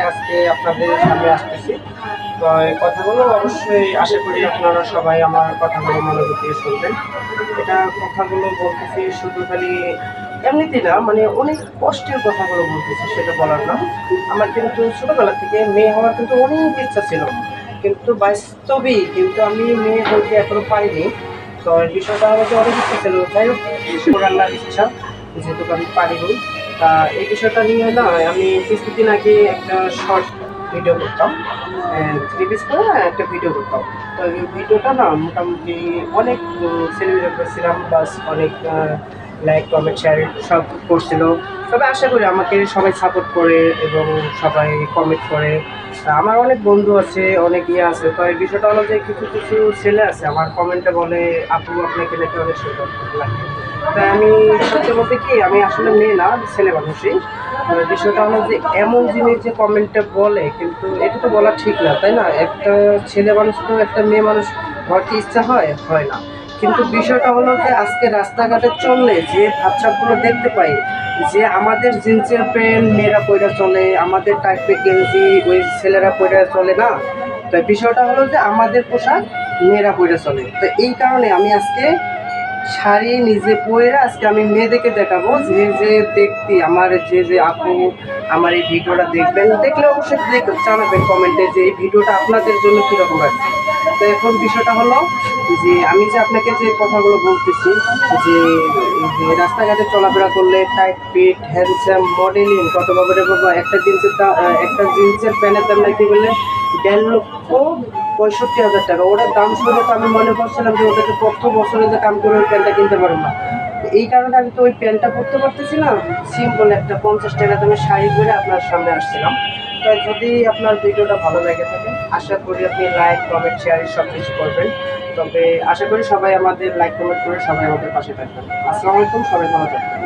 আজকে আপনাদের সামনে আসতেছি। তো এই কথাগুলো অবশ্যই আশা করি আপনারা সবাই আমার কথাগুলো মনোযোগ দিয়ে শুনবেন। এটা কথাগুলো বলতেছি শুধু খালি এমনিতেই না, মানে অনেক কষ্টের কথাগুলো বলতেছি, সেটা বলার না। আমার কিন্তু ছোটবেলা থেকে মেয়ে হওয়ার কিন্তু অনেক ইচ্ছা ছিল, কিন্তু বাস্তবেই কিন্তু আমি মেয়ে হইতে এখনো পারিনি। তো এই বিষয়টা আমাকে অনেক ইচ্ছা ছিল, যাই হোক আল্লাহর ইচ্ছা, যেহেতু আমি পারিনি। তা এই বিষয়টা নিয়ে না আমি কিছুদিন আগে একটা শর্ট ভিডিও করতাম, থ্রি পিস করে না একটা ভিডিও করতাম। তো এই ভিডিওটা না মোটামুটি অনেক সেলিব্রেট করেছিলাম, প্লাস অনেক লাইক কমেন্ট শেয়ার সব করছিল। তবে আশা করি আমাকে সবাই সাপোর্ট করে এবং সবাই কমেন্ট করে। আমার অনেক বন্ধু আছে, অনেক ইয়ে আছে। তো এই বিষয়টা হলো যে কিছু কিছু ছেলে আছে আমার কমেন্টে বলে, আপু আপনাকে নাকি অনেক সুন্দর লাগে। তাই আমি সত্যি বলতে কি, আমি আসলে মেয়ে না, আমি ছেলে মানুষই। বিষয়টা হলো যে এমন জিনিস যে কমেন্টে বলে, কিন্তু এটা তো বলা ঠিক না, তাই না? একটা ছেলে মানুষ তো একটা মেয়ে মানুষ হওয়ার কি ইচ্ছা হয়? হয় না। কিন্তু বিষয়টা হলো যে আজকে রাস্তাঘাটে চললে যে ভাবসাবগুলো দেখতে পাই, যে আমাদের জিন্সের প্যান্ট মেয়েরা পইরা চলে, আমাদের টাইপের গেঞ্জি ওই ছেলেরা পইরা চলে না। তো বিষয়টা হলো যে আমাদের পোশাক মেয়েরা পইরা চলে। তো এই কারণে আমি আজকে শাড়ি নিজে পরে আজকে আমি মেয়েদেরকে দেখাবো, যে যে দেখতি আমার যে যে আপু আমার এই ভিডিওটা দেখবেন, দেখলে অবশ্যই জানাবেন কমেন্টে যে এই ভিডিওটা আপনাদের জন্য কীরকম লাগছে। তো এখন বিষয়টা হলো যে আমি যে আপনাকে যে কথাগুলো বলতেছি, যে এই যে রাস্তাঘাটে চলাফেরা করলে টাইট ফিট হ্যান্ডসাম মডেলিং কত বাবা, একটা জিন্সের প্যান্টের দাম নাকি বলে 1,65,65,000 টাকা। ওটার দাম শুনে তো আমি মনে করছিলাম যে ওটাকে কত বছরে যে কাম করে ওই প্যান্টটা কিনতে পারবো না। এই কারণে আমি তো ওই প্যান্টটা পরতে পারতেছি না, সিম্পল একটা 50 টাকা দামে শাড়ি পরে আপনার সামনে আসছিলাম। তো যদি আপনার ভিডিওটা ভালো লেগে থাকে, আশা করি আপনি লাইক কমেন্ট শেয়ার সব কিছু করবেন। তবে আশা করি সবাই আমাদের লাইক কমেন্ট করে সবাই আমাদের পাশে থাকবেন। আসসালামু আলাইকুম, সবাই ভালো থাকবেন।